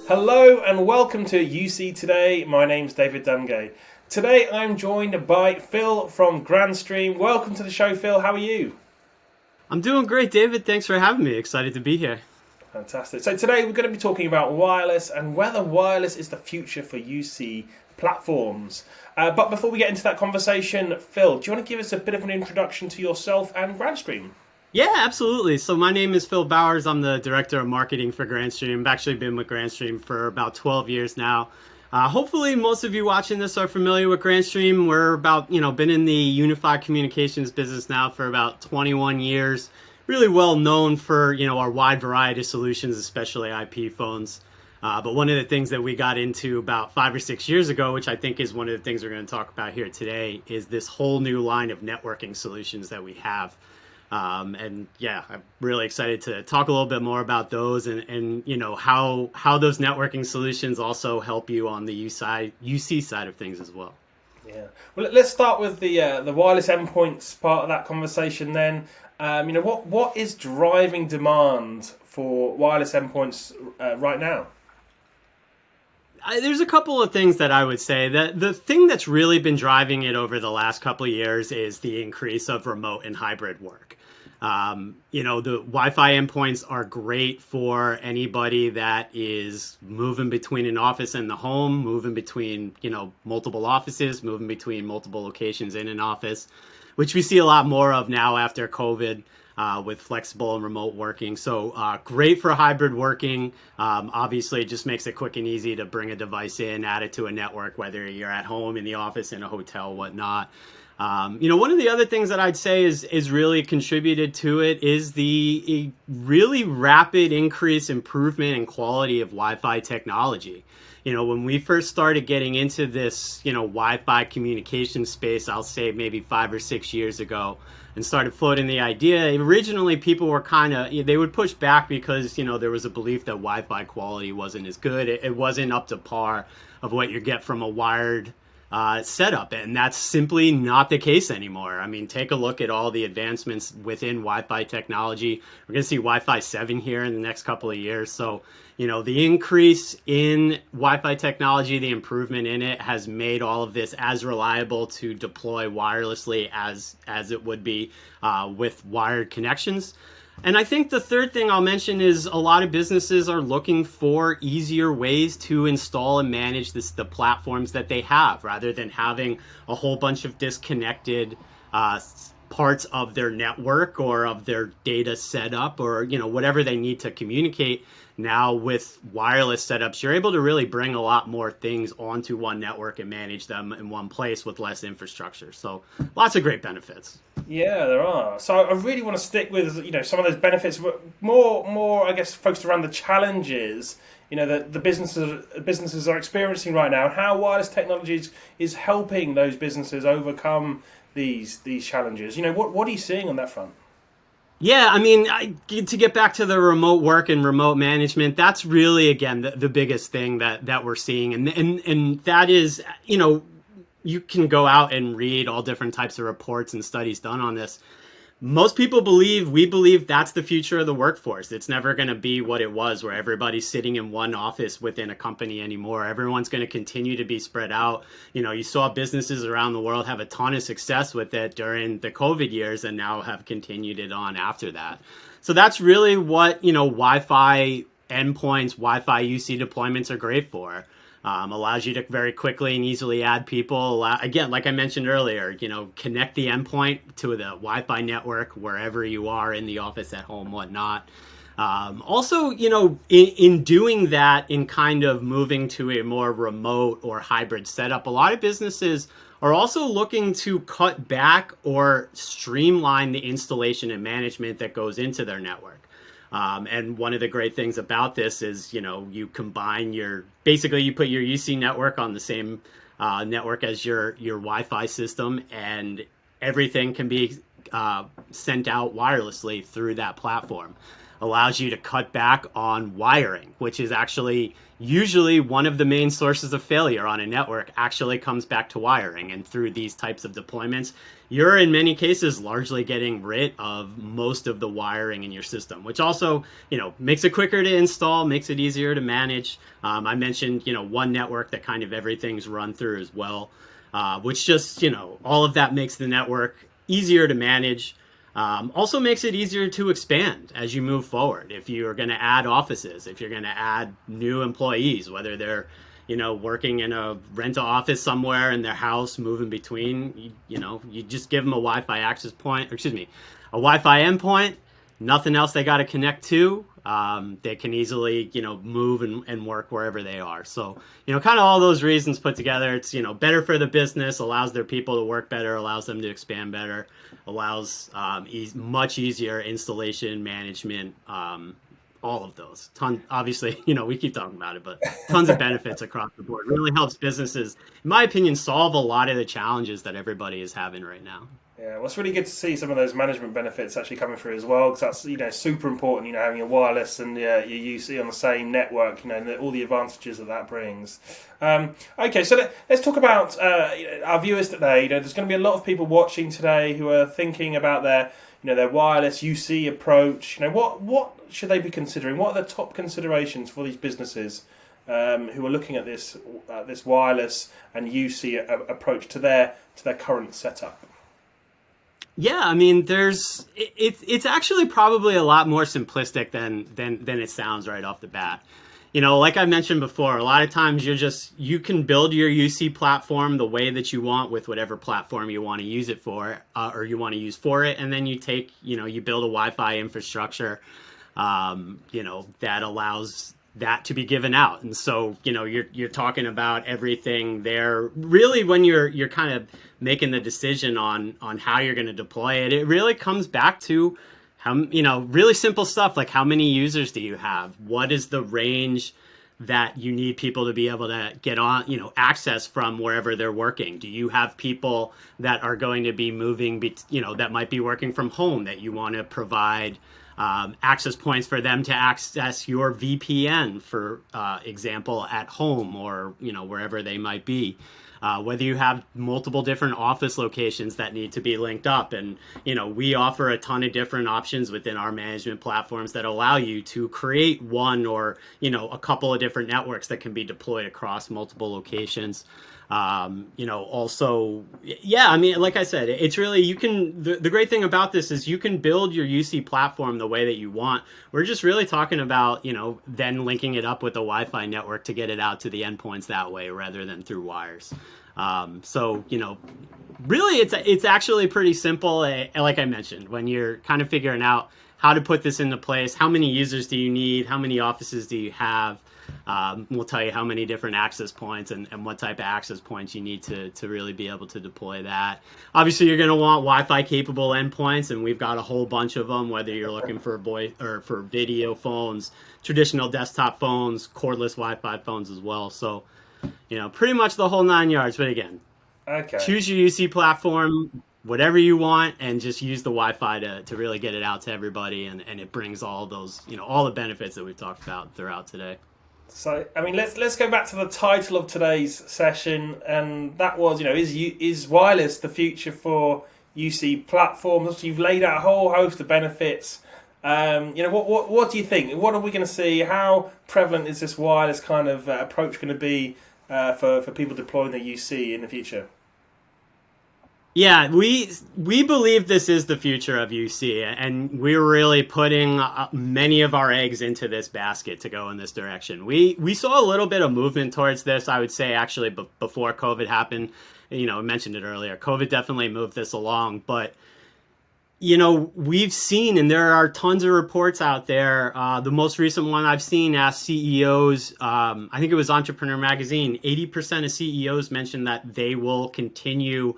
Hello and welcome to UC Today. My name's David Dungay. Today I'm joined by Phil from Grandstream. Welcome to the show, Phil. How are you? I'm doing great, David. Thanks for having me. Excited to be here. Fantastic. So today we're going to be talking about wireless and whether wireless is the future for UC platforms. But before we get into that conversation, Phil, do you want to give us a bit of an introduction to yourself and Grandstream? Yeah, absolutely. So my name is Phil Bowers. I'm the director of marketing for Grandstream. I've actually been with Grandstream for about 12 years now. Hopefully, most of you watching this are familiar with Grandstream. We're been in the unified communications business now for about 21 years. Really well known for, our wide variety of solutions, especially IP phones. But one of the things that we got into about 5 or 6 years ago, which I think is one of the things we're going to talk about here today, is this whole new line of networking solutions that we have. And yeah, I'm really excited to talk a little bit more about those and how those networking solutions also help you on the UC side of things as well. Yeah. Well, let's start with the wireless endpoints part of that conversation. Then, what is driving demand for wireless endpoints right now? There's a couple of things that I would say. That the thing that's really been driving it over the last couple of years is the increase of remote and hybrid work. The Wi-Fi endpoints are great for anybody that is moving between an office and the home, moving between, multiple offices, moving between multiple locations in an office, which we see a lot more of now after COVID. With flexible and remote working. So great for hybrid working. Obviously, it just makes it quick and easy to bring a device in, add it to a network, whether you're at home, in the office, in a hotel, whatnot. One of the other things that I'd say is really contributed to it is the really rapid increase improvement in quality of Wi-Fi technology. When we first started getting into this, Wi-Fi communication space, I'll say maybe 5 or 6 years ago, and started floating the idea. Originally, people were they would push back because, there was a belief that Wi-Fi quality wasn't as good. It wasn't up to par of what you get from a wired setup. And that's simply not the case anymore. I mean, take a look at all the advancements within Wi-Fi technology. We're going to see Wi-Fi 7 here in the next couple of years. So, the increase in Wi-Fi technology, the improvement in it has made all of this as reliable to deploy wirelessly as it would be with wired connections. And I think the third thing I'll mention is a lot of businesses are looking for easier ways to install and manage the platforms that they have, rather than having a whole bunch of disconnected parts of their network or of their data setup or, whatever they need to communicate. Now with wireless setups, you're able to really bring a lot more things onto one network and manage them in one place with less infrastructure. So lots of great benefits. Yeah, there are. So I really want to stick with some of those benefits, but more I guess focused around the challenges that the businesses are experiencing right now, and how wireless technologies is helping those businesses overcome these challenges. What are you seeing on that front? Yeah, I mean, to get back to the remote work and remote management, that's really, again, the biggest thing that we're seeing. And that is, you can go out and read all different types of reports and studies done on this. We believe that's the future of the workforce. It's never going to be what it was, where everybody's sitting in one office within a company anymore. Everyone's going to continue to be spread out. You saw businesses around the world have a ton of success with it during the COVID years and now have continued it on after that. So that's really what, Wi-Fi endpoints, Wi-Fi UC deployments are great for. Allows you to very quickly and easily add people. Again, like I mentioned earlier, connect the endpoint to the Wi-Fi network wherever you are in the office, at home, whatnot. Also, in doing that, in kind of moving to a more remote or hybrid setup, a lot of businesses are also looking to cut back or streamline the installation and management that goes into their network. And one of the great things about this is, you combine you put your UC network on the same network as your Wi-Fi system, and everything can be sent out wirelessly through that platform. Allows you to cut back on wiring, which is actually usually one of the main sources of failure on a network, actually comes back to wiring. And through these types of deployments, you're in many cases largely getting rid of most of the wiring in your system, which also, makes it quicker to install, makes it easier to manage. I mentioned, one network that kind of everything's run through as well, which just, all of that makes the network easier to manage. Also makes it easier to expand as you move forward. If you're going to add offices, if you're going to add new employees, whether they're working in a rental office somewhere in their house, moving between, you just give them a Wi-Fi access point, or excuse me, a Wi-Fi endpoint, nothing else they got to connect to. They can easily, move and work wherever they are. So, kind of all those reasons put together, it's, better for the business, allows their people to work better, allows them to expand better, allows much easier installation, management, all of those. Obviously, we keep talking about it, but tons of benefits across the board. Really helps businesses, in my opinion, solve a lot of the challenges that everybody is having right now. Yeah, well, it's really good to see some of those management benefits actually coming through as well, because that's super important. Having your wireless and your UC on the same network, and all the advantages that brings. Okay, so let's talk about our viewers today. There's going to be a lot of people watching today who are thinking about their wireless UC approach. What should they be considering? What are the top considerations for these businesses who are looking at this wireless and UC approach to their current setup? Yeah, I mean, it's actually probably a lot more simplistic than it sounds right off the bat. Like I mentioned before, a lot of times you can build your UC platform the way that you want with whatever platform you want to use it for, or you want to use for it, and then you build a Wi-Fi infrastructure, that allows that to be given out. And so, you're talking about everything there. Really, when you're kind of making the decision on how you're going to deploy it, it really comes back to how, really simple stuff like how many users do you have? What is the range that you need people to be able to get on, access from wherever they're working? Do you have people that are going to be moving, that might be working from home that you want to provide access points for them to access your VPN, for example, at home or wherever they might be. Whether you have multiple different office locations that need to be linked up, and we offer a ton of different options within our management platforms that allow you to create one or a couple of different networks that can be deployed across multiple locations. Also, yeah, I mean, like I said, it's really, the great thing about this is you can build your UC platform the way that you want. We're just really talking about, then linking it up with a Wi-Fi network to get it out to the endpoints that way rather than through wires. So, really it's actually pretty simple. Like I mentioned, when you're kind of figuring out how to put this into place, how many users do you need? How many offices do you have? We'll tell you how many different access points and what type of access points you need to really be able to deploy that. Obviously, you're going to want Wi-Fi capable endpoints, and we've got a whole bunch of them, whether you're looking for voice or for video phones, traditional desktop phones, cordless Wi-Fi phones as well. So, pretty much the whole 9 yards. But again, choose your UC platform, whatever you want, and just use the Wi-Fi to really get it out to everybody, and it brings all those, all the benefits that we've talked about throughout today. So, I mean, let's go back to the title of today's session, and that was, is wireless the future for UC platforms? You've laid out a whole host of benefits. What do you think? What are we going to see? How prevalent is this wireless kind of approach going to be for people deploying the UC in the future? Yeah, we believe this is the future of UC, and we're really putting many of our eggs into this basket to go in this direction. We saw a little bit of movement towards this, I would say, actually, before COVID happened. I mentioned it earlier. COVID definitely moved this along, but we've seen, and there are tons of reports out there. The most recent one I've seen asked CEOs, I think it was Entrepreneur Magazine, 80% of CEOs mentioned that they will continue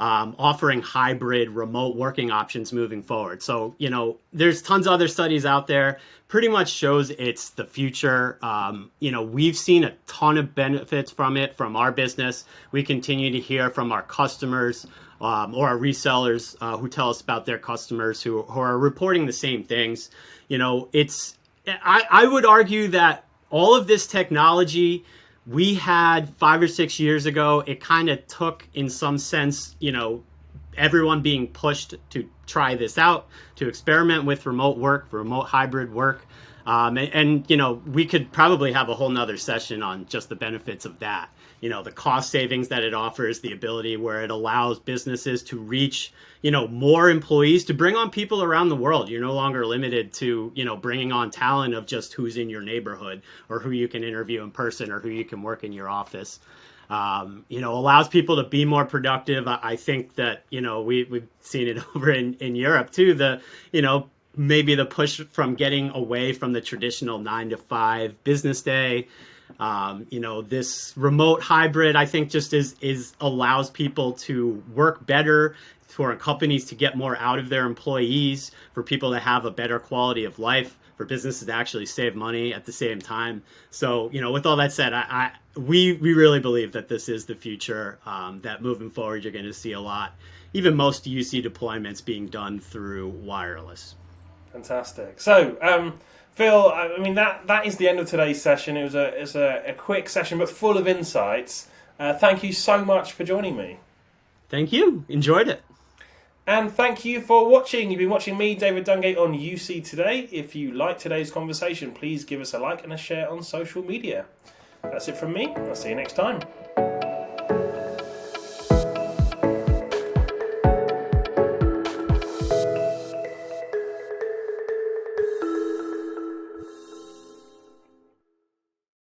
offering hybrid remote working options moving forward. So, there's tons of other studies out there, pretty much shows it's the future. We've seen a ton of benefits from it, from our business. We continue to hear from our customers or our resellers who tell us about their customers who are reporting the same things. I would argue that all of this technology we had 5 or 6 years ago, it kind of took, in some sense, everyone being pushed to try this out, to experiment with remote work, remote hybrid work. And we could probably have a whole nother session on just the benefits of that. The cost savings that it offers, the ability where it allows businesses to reach, more employees, to bring on people around the world. You're no longer limited to, bringing on talent of just who's in your neighborhood or who you can interview in person or who you can work in your office. Allows people to be more productive. I think that, we've seen it over in Europe too, maybe the push from getting away from the traditional 9-to-5 business day. This remote hybrid, I think, just is allows people to work better, for companies to get more out of their employees, for people to have a better quality of life, for businesses to actually save money at the same time. So, with all that said, we really believe that this is the future, that moving forward, you're going to see a lot, even most UC deployments being done through wireless. Fantastic. So, Phil, I mean, that is the end of today's session. It was a quick session, but full of insights. Thank you so much for joining me. Thank you. Enjoyed it. And thank you for watching. You've been watching me, David Dungate, on UC Today. If you like today's conversation, please give us a like and a share on social media. That's it from me. I'll see you next time.